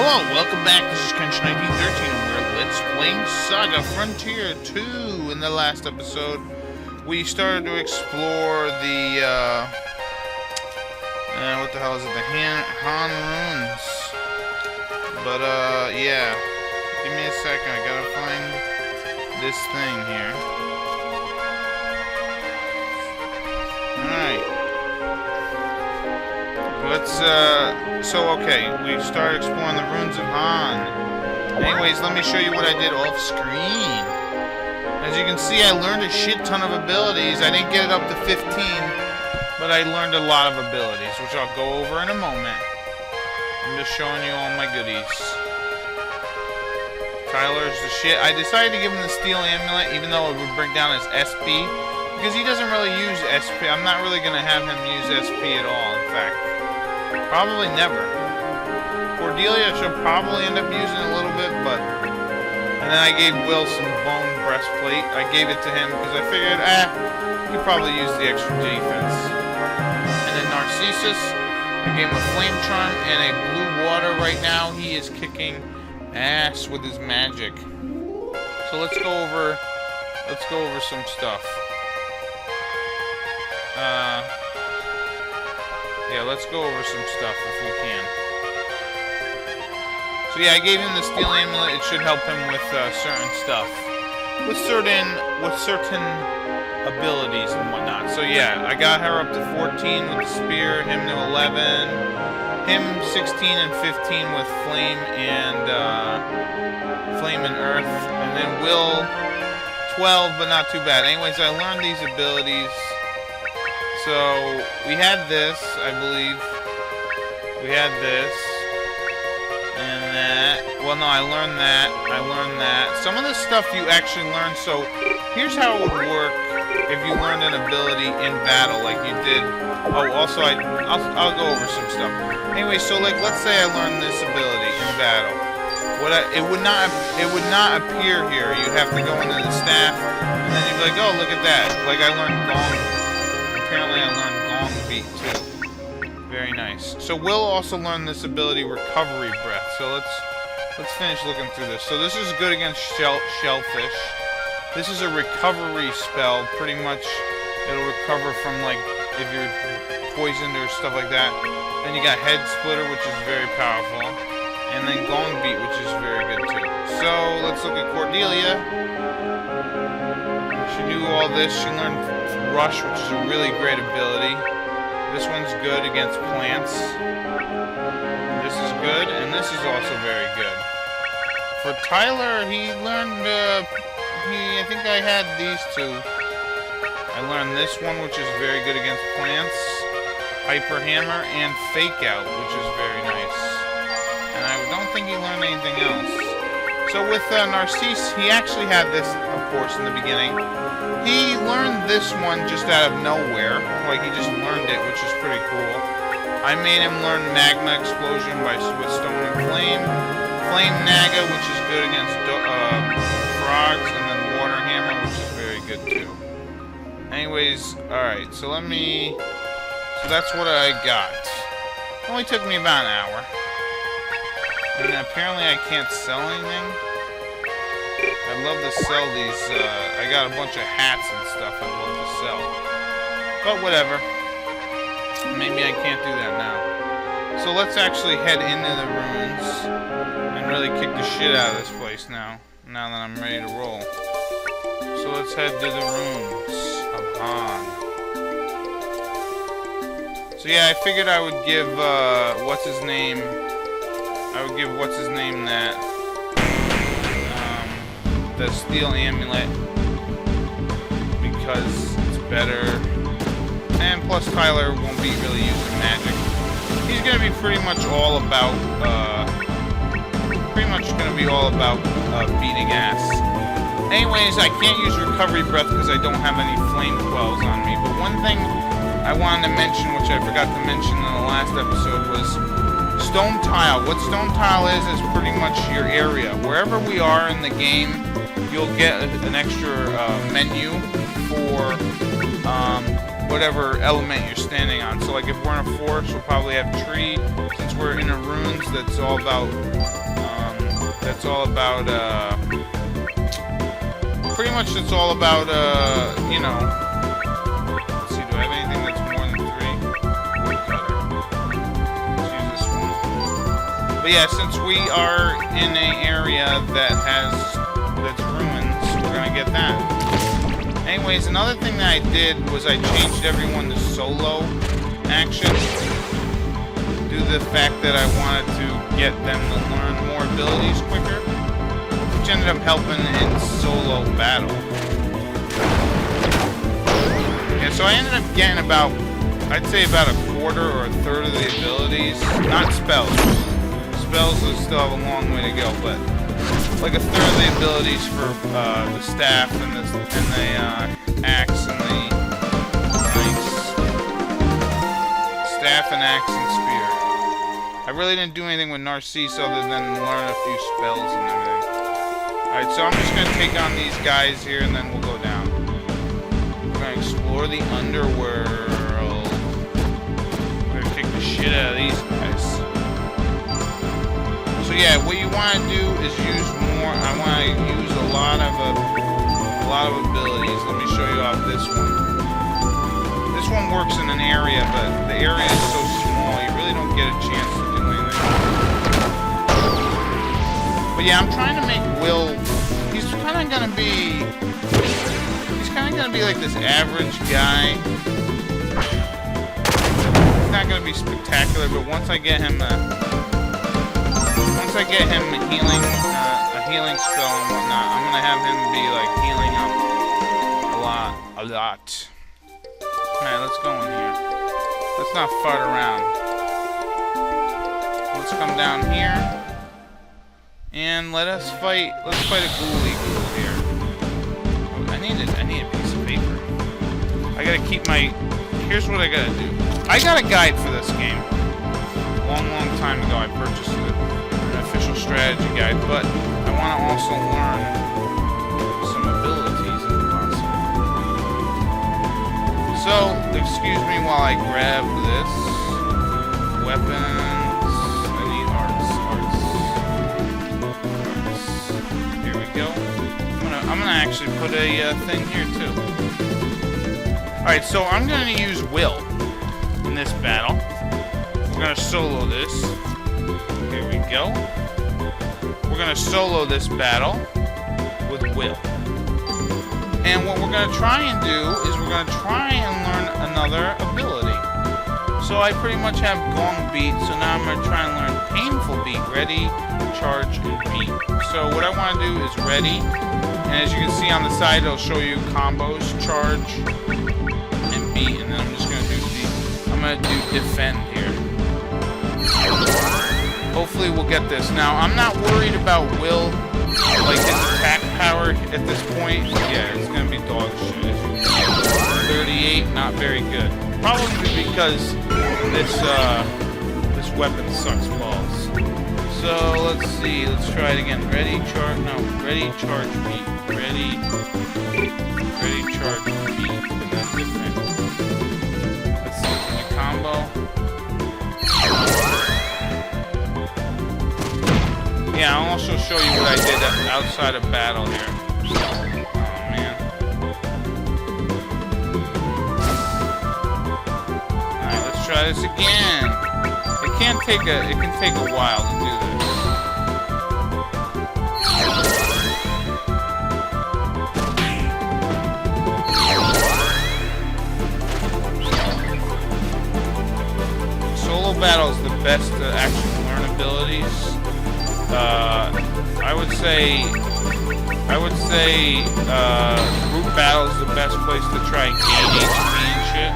Hello, welcome back. This is Kench1913 and we're Let's Playing SaGa Frontier 2. In the last episode, we started to explore the, what the hell is it? The Hahn ruins. But, yeah. Give me a second. I gotta find this thing here. Alright. Let's, okay, we started exploring the ruins of Hahn. Anyways, let me show you what I did off screen. As you can see, I learned a shit ton of abilities. I didn't get it up to 15, but I learned a lot of abilities, which I'll go over in a moment. I'm just showing you all my goodies. Tyler's the shit. I decided to give him the steel amulet, even though it would bring down his SP, because he doesn't really use SP. I'm not really going to have him use SP at all, in fact. Probably never. Cordelia should probably end up using a little bit, but... And then I gave Will some bone breastplate. I gave it to him because I figured, he could probably use the extra defense. And then Narcissus, I gave him a flame charm and a blue water. Right now, he is kicking ass with his magic. So let's go over some stuff. Yeah, let's go over some stuff if we can. So yeah, I gave him the steel amulet. It should help him with certain stuff, with certain abilities and whatnot. So yeah, I got her up to 14 with the spear, him to 11, him 16 and 15 with flame and earth, and then Will 12, but not too bad. Anyways, I learned these abilities. So, we had this, I believe. We had this. And that. Well, no, I learned that. Some of this stuff you actually learn. So, here's how it would work if you learned an ability in battle, like you did. Oh, also, I'll go over some stuff. Anyway, so, like, let's say I learned this ability in battle. It would not appear here. You'd have to go into the staff, and then you'd be like, oh, look at that. Like, I learned gong. Apparently I learned Gong Beat too. Very nice. So Will also learned this ability, Recovery Breath. So let's finish looking through this. So this is good against shellfish. This is a recovery spell. Pretty much it'll recover from, like, if you're poisoned or stuff like that. Then you got Head Splitter, which is very powerful. And then Gong Beat, which is very good too. So let's look at Cordelia. She knew all this. She learned Rush, which is a really great ability. This one's good against plants. This is good, and this is also very good. For Tyler, he learned, I think I had these two. I learned this one, which is very good against plants. Hyper Hammer, and Fake Out, which is very nice. And I don't think he learned anything else. So with Narcisse, he actually had this, of course, in the beginning. He learned this one just out of nowhere. Like, he just learned it, which is pretty cool. I made him learn Magma Explosion with Stone and Flame. Flame Naga, which is good against frogs. And then Water Hammer, which is very good, too. Anyways, alright, so so that's what I got. It only took me about an hour. And apparently I can't sell anything. I'd love to sell these, I got a bunch of hats and stuff I'd love to sell. But whatever. Maybe I can't do that now. So let's actually head into the ruins and really kick the shit out of this place now that I'm ready to roll. So let's head to the ruins of Hahn. So yeah, I figured I would give, what's-his-name that. The steel amulet, because it's better, and plus Tyler won't be really using magic. He's gonna be pretty much all about beating ass. Anyways, I can't use Recovery Breath because I don't have any flame quells on me. But one thing I wanted to mention, which I forgot to mention in the last episode, was Stone Tile. What Stone Tile is pretty much your area. Wherever we are in the game, you'll get an extra menu for whatever element you're standing on. So like if we're in a forest, we'll probably have tree. Since we're in a ruins, that's all about pretty much it's all about you know. Let's see, do I have anything that's more than 3? Woodcutter. Let's use this one. But yeah, since we are in an area that's ruins, we're gonna get that. Anyways, another thing that I did was I changed everyone to solo action due to the fact that I wanted to get them to learn more abilities quicker, which ended up helping in solo battle. Yeah, so I ended up getting about, I'd say about a quarter or a third of the abilities, not spells. Spells will still have a long way to go, but like a third of the abilities for the staff and the axe and the staff and axe and spear. I really didn't do anything with Narcisse other than learn a few spells and everything. Alright, so I'm just going to take on these guys here and then we'll go down. We're going to explore the underworld. We're going to kick the shit out of these guys. So yeah, what you want to do is use more. I want to use a lot of abilities. Let me show you off this one. This one works in an area, but the area is so small you really don't get a chance to do anything. But yeah, I'm trying to make Will. He's kind of gonna be like this average guy. He's not gonna be spectacular, but once I get him healing, a healing spell and whatnot, I'm gonna have him be like healing up a lot. Alright, let's go in here. Let's not fart around. Let's come down here and let's fight a ghoulie ghoul here. Oh, I need a piece of paper. I gotta keep my. Here's what I gotta do. I got a guide for this game. Long time ago, I purchased it. Strategy guide, but I want to also learn some abilities in the process. So, excuse me while I grab this. Weapons. I need arts. Here we go. I'm gonna actually put a thing here too. Alright, so I'm gonna use Will in this battle. We're gonna solo this. Here we go. We're going to solo this battle with Will. And what we're going to try and do is we're going to try and learn another ability. So I pretty much have Gong Beat, so now I'm going to try and learn Painful Beat. Ready, Charge, and Beat. So what I want to do is Ready, and as you can see on the side it'll show you combos, Charge, and Beat, and then I'm just going to do Defend here. Hopefully we'll get this. Now, I'm not worried about Will, like his attack power at this point. Yeah, it's going to be dog shit. 38, not very good. Probably because this weapon sucks balls. So, let's see. Let's try it again. Ready, charge, beat. Ready, charge, beat. And then defend. Let's see. Can you combo? Yeah, I'll also show you what I did outside of battle here. Oh, man. Alright, let's try this again. It can take a while to do this. Solo battle is the best to actually learn abilities. I would say group battle is the best place to try and gain HP and shit.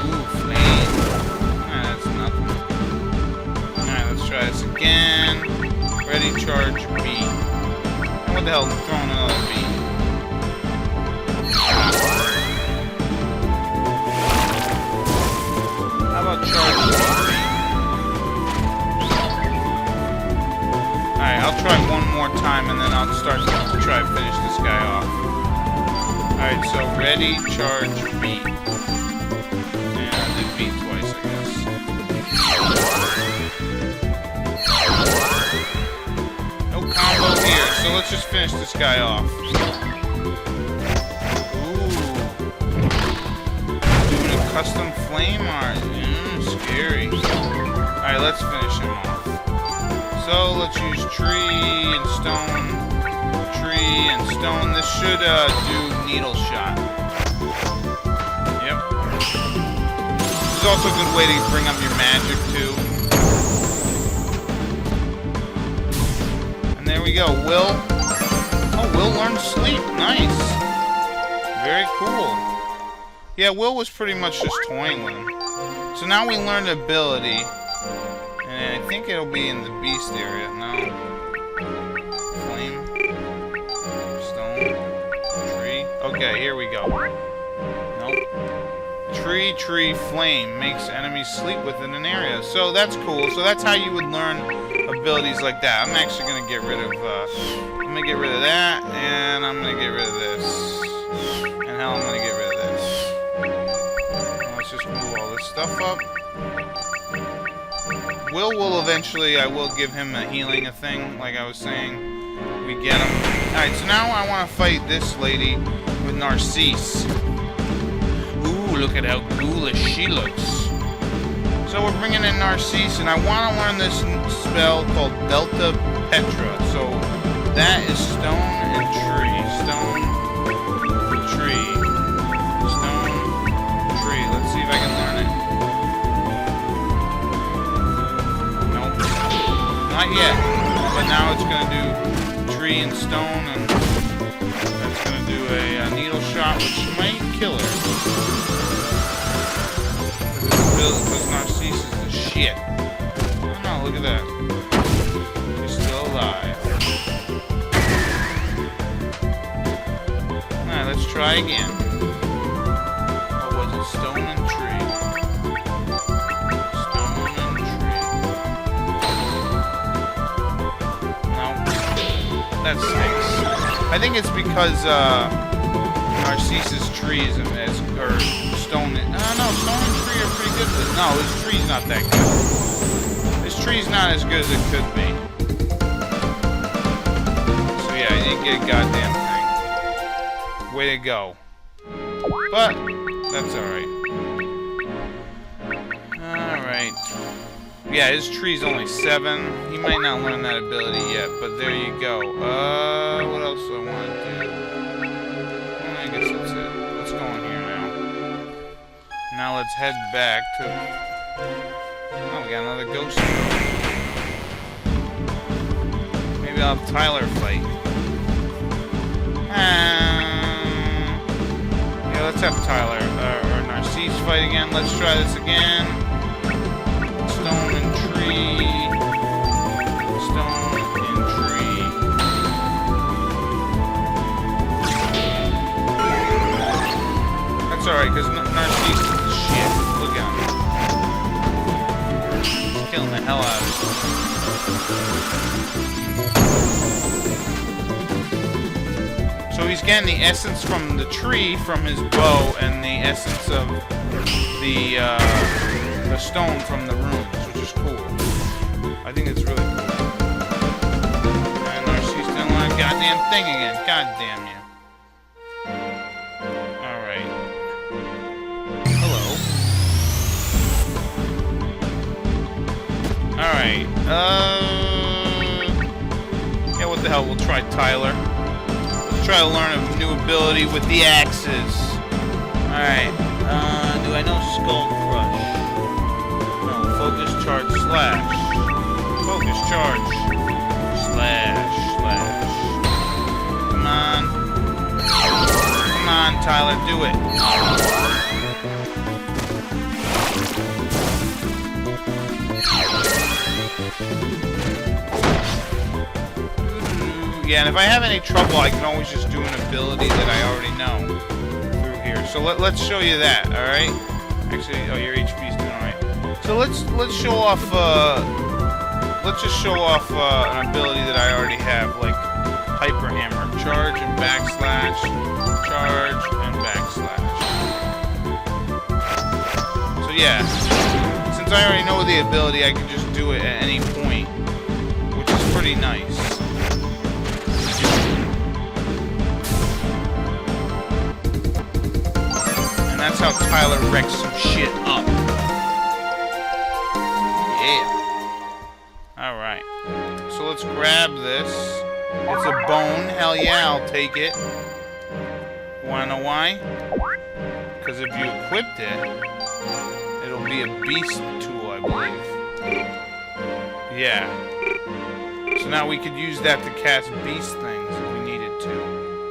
Ooh, flame. That's nothing. Alright, let's try this again. Ready, charge, beat. What the hell? I'm throwing another beat. How about charge? Alright, so ready, charge, beat. And I'll do beat twice, I guess. No combo here, so let's just finish this guy off. Ooh. Doing a custom flame art. Scary. Alright, let's finish him off. So let's use tree and stone. Tree and stone. This should do needle shot. Yep. This is also a good way to bring up your magic too. And there we go. Will. Oh, Will learned sleep. Nice. Very cool. Yeah, Will was pretty much just toying with him. So now we learned ability. And I think it'll be in the beast area. No. Flame. Stone. Tree. Okay, here we go. Nope. Tree, flame. Makes enemies sleep within an area. So that's cool. So that's how you would learn abilities like that. I'm actually going to get rid of... I'm going to get rid of that. And I'm going to get rid of this. And hell, I'm going to get rid of this. Let's just move all this stuff up. Will eventually, I will give him a healing thing, like I was saying. We get him. Alright, so now I want to fight this lady with Narcisse. Ooh, look at how ghoulish she looks. So we're bringing in Narcisse, and I want to learn this spell called Delta Petra. So that is stone and tree. Stone, tree. Stone, tree. Let's see if I can learn it. Not yet, but now it's going to do tree and stone, and that's going to do a needle shot, which might kill her. Because Narcisse is the shit. Oh no, look at that. She's still alive. Alright, let's try again. What was it? Stone and tree. That stinks. I think it's because Narcisse's tree is or stone. No, stone and tree are pretty good. But no, his tree's not that good. His tree's not as good as it could be. So yeah, I didn't get a goddamn thing. Way to go. But that's alright. Alright. Yeah, his tree's only 7. He might not learn that ability yet, but there you go. What else do I want to do? I guess that's it. Let's go in here now. Now let's head back to... Oh, we got another ghost. Maybe I'll have Tyler fight. Yeah, let's have Tyler, or Narcisse fight again. Let's try this again. Stone and tree. Stone and tree. That's alright, because Narcisse is the shit. Look at him. He's killing the hell out of it. So he's getting the essence from the tree, from his bow, and the essence of the stone from the runes, which is cool. I think it's really cool. And Narcisse didn't want a goddamn thing again. God damn you. Alright. Hello. Alright. Yeah, what the hell? We'll try Tyler. Let's try to learn a new ability with the axes. Alright. Do I know Skull Crush? Focus charge slash. Focus charge slash. Come on. Come on, Tyler, do it. Yeah, and if I have any trouble, I can always just do an ability that I already know through here. So let's show you that, alright? Actually, oh, your HP's doing alright. So let's show off let's just show off an ability that I already have, like Hyper Hammer. Charge and backslash, charge backslash. So yeah, since I already know the ability, I can just do it at any point, which is pretty nice. And that's how Tyler wrecks some shit up. Yeah. Alright. So let's grab this. It's a bone. Hell yeah, I'll take it. Wanna know why? Because if you equipped it, it'll be a beast tool, I believe. Yeah. So now we could use that to cast beast things if we needed to.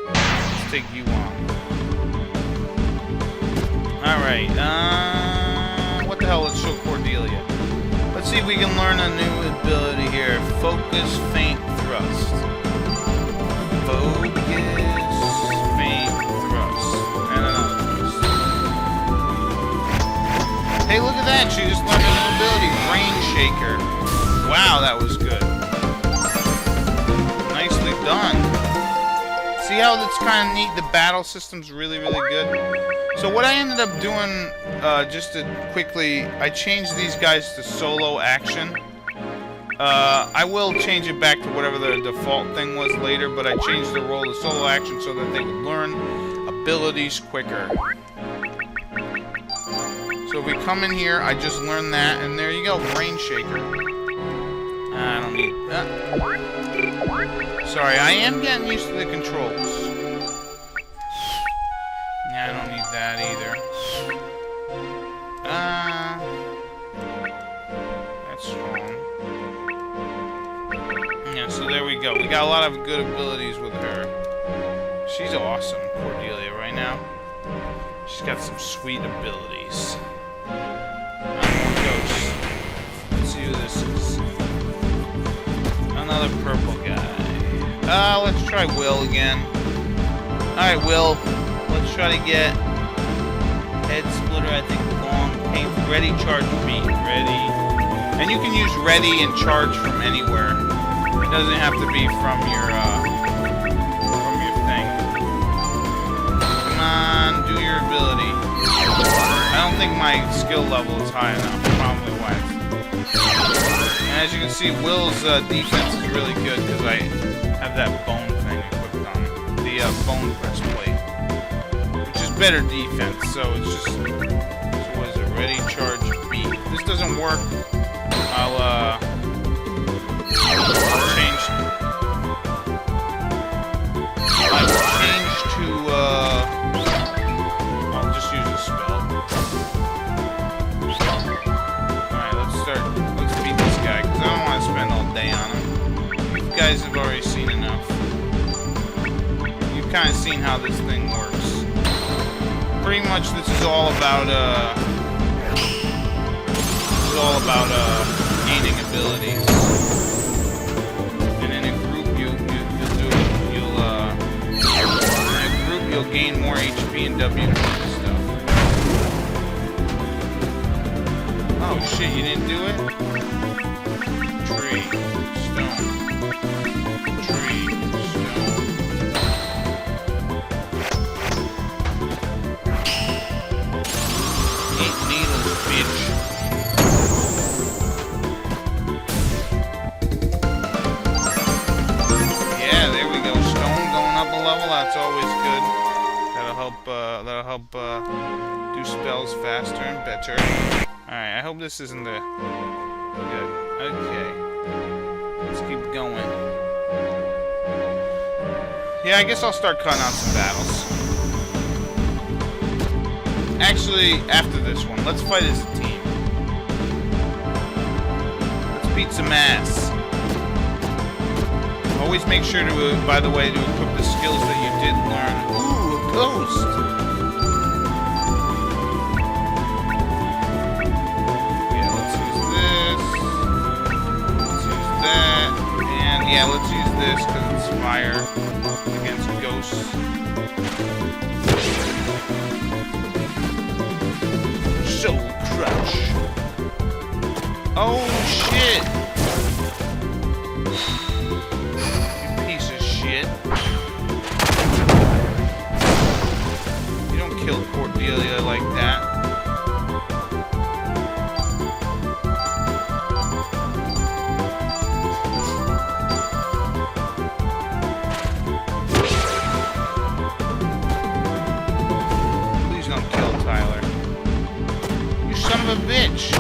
Let's take you on. Alright, what the hell? Let's show Cordelia. Let's see if we can learn a new ability here. Focus Feint Thrust. Focus Feint Thrust. And another thrust. Hey, look at that! She just learned a new ability. Brain Shaker. Wow, that was good. Nicely done. See how that's kind of neat? The battle system's really, really good. So what I ended up doing, just to quickly, I changed these guys to solo action. I will change it back to whatever the default thing was later, but I changed the role to solo action so that they would learn abilities quicker. So if we come in here, I just learned that, and there you go, Brain Shaker. I don't need that. Sorry, I am getting used to the controls. Yeah, I don't need that either. That's strong. Yeah, so there we go. We got a lot of good abilities with her. She's awesome, Cordelia, right now. She's got some sweet abilities. Ghost. Let's see who this is. Another purple guy. Let's try Will again. Alright, Will. Let's try to get Head Splitter, I think, long. Paint. Ready, charge, beat. Ready. And you can use ready and charge from anywhere. It doesn't have to be from your thing. Come on, do your ability. I don't think my skill level is high enough. Probably why. And as you can see, Will's defense is really good because I have that bone thing equipped on the bone breastplate, which is better defense. So it's just, so what is it? Ready, charge, beat. If this doesn't work, I'll change. I'll change to I'll just use a spell. Alright, let's beat this guy, because I don't want to spend all day on him. You guys have already seen enough. You've kind of seen how this thing works. Pretty much this is all about gaining abilities. And in a group you'll gain more HP and W and stuff. Oh shit, you didn't do it? Tree, stone. Tree, stone. Eat needles, bitch. Yeah, there we go. Stone going up a level, that's always good. That'll help do spells faster and better. Alright, I hope this isn't the... Good. Okay. Let's keep going. Yeah, I guess I'll start cutting out some battles. Actually, after this one, let's fight as a team. Let's beat some ass. Always make sure to, by the way, to equip the skills that you did learn. Ooh, a ghost! Yeah, let's use this. Let's use that. And yeah, let's use this because it's fire against ghosts. Soul Crush. Oh shit! You piece of shit. You don't memorabilia like that. Please don't kill Tyler. You son of a bitch!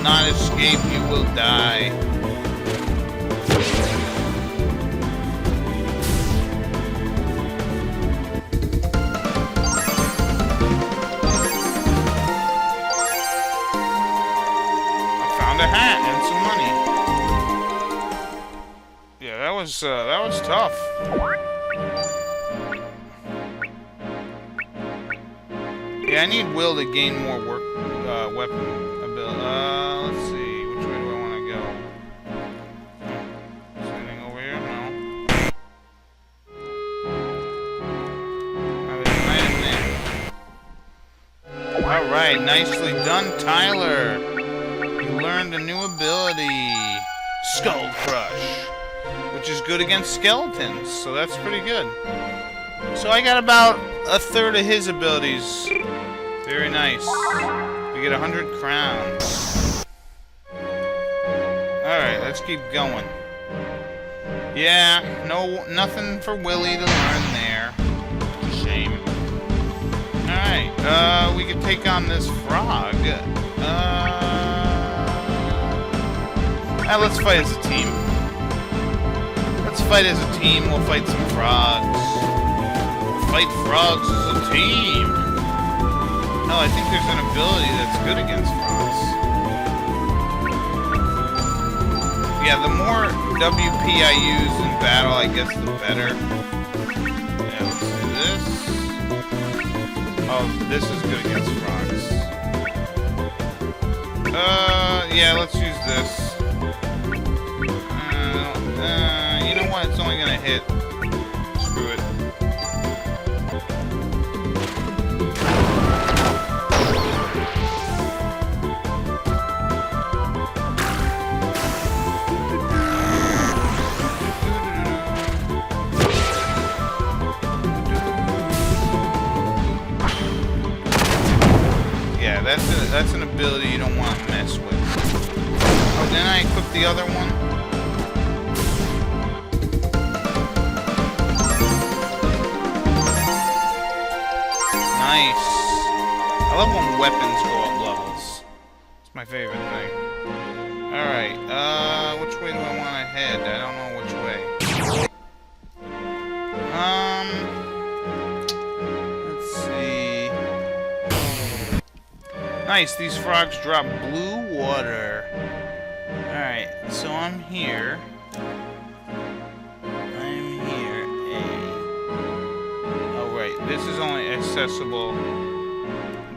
Not escape, you will die. I found a hat and some money. Yeah, that was tough. Yeah, I need Will to gain more weapon ability. Let's see. Which way do I want to go? Is anything over here? No. There's an item there. Alright, nicely done, Tyler. You learned a new ability. Skull Crush. Which is good against skeletons. So that's pretty good. So I got about a third of his abilities. Very nice. We get 100 crowns. Alright, let's keep going. Yeah, nothing for Willie to learn there. Shame. Alright, we could take on this frog. Let's fight as a team. Let's fight as a team, we'll fight some frogs. We'll fight frogs as a team. No, I think there's an ability that's good against frogs. Yeah, the more WP I use in battle, I guess the better. Yeah, let's do this. Oh, this is good against frogs. Yeah, let's use this. You know what? It's only gonna hit. Screw it. That's an ability you don't want to mess with. Oh, then I equip the other one. Nice. I love when weapons go up levels. It's my favorite thing. Alright, which way do I want to head? I don't know which way. Let's see. Nice, these frogs drop blue water. Alright, so I'm here. Oh, right, this is only accessible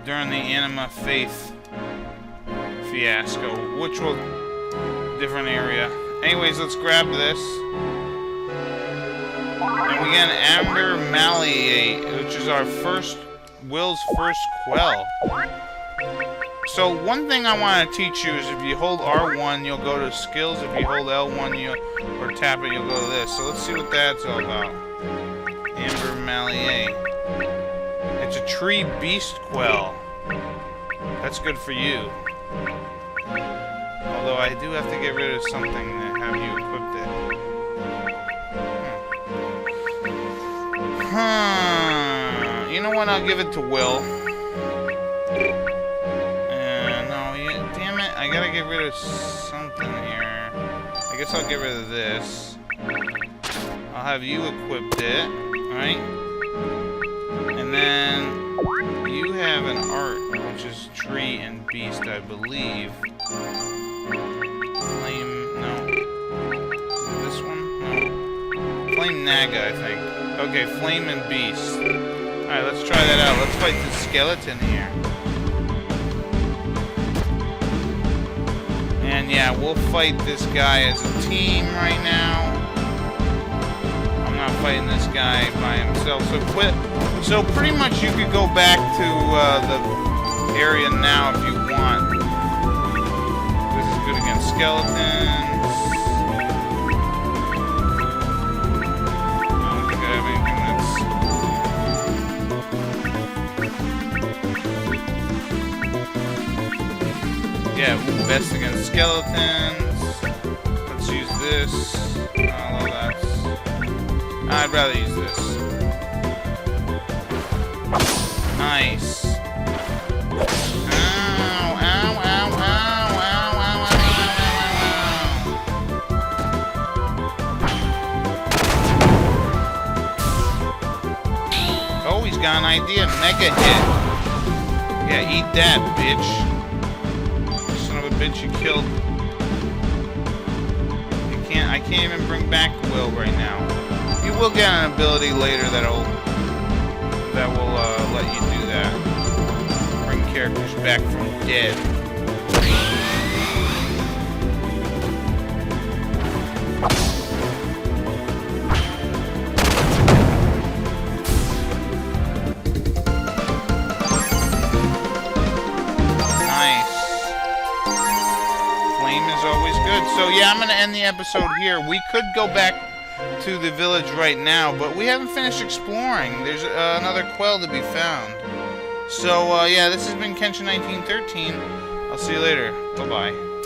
during the Anima Faith fiasco, which will... different area. Anyways, let's grab this. And we get an Amber Malleate, which is our Will's first quell. So one thing I want to teach you is if you hold R1, you'll go to skills. If you hold L1, or tap it, you'll go to this. So let's see what that's all about. Amber Malleate. It's a tree beast quell. That's good for you. Although I do have to get rid of something to have you equipped it. You know what? I'll give it to Will. I gotta get rid of something here. I guess I'll get rid of this. I'll have you equipped it, right? And then you have an art, which is tree and beast, I believe. Flame, no. This one? No. Flame Naga, I think. Okay, flame and beast. Alright, let's try that out. Let's fight the skeleton here. And yeah, we'll fight this guy as a team right now. I'm not fighting this guy by himself. So pretty much you could go back to the area now if you want. This is good against skeletons. Yeah, best against skeletons. Let's use this. Although that's... I'd rather use this. Nice. Ow, ow, ow, ow, ow, ow, ow, ow, ow. Oh, he's got an idea. Mega hit. Yeah, eat that, bitch. Son of a bitch, you killed. I can't even bring back Will right now. You will get an ability later that will let you do that. Bring characters back from dead. So yeah, I'm going to end the episode here. We could go back to the village right now, but we haven't finished exploring. There's another quell to be found. So yeah, this has been Kenshin 1913. I'll see you later. Bye-bye.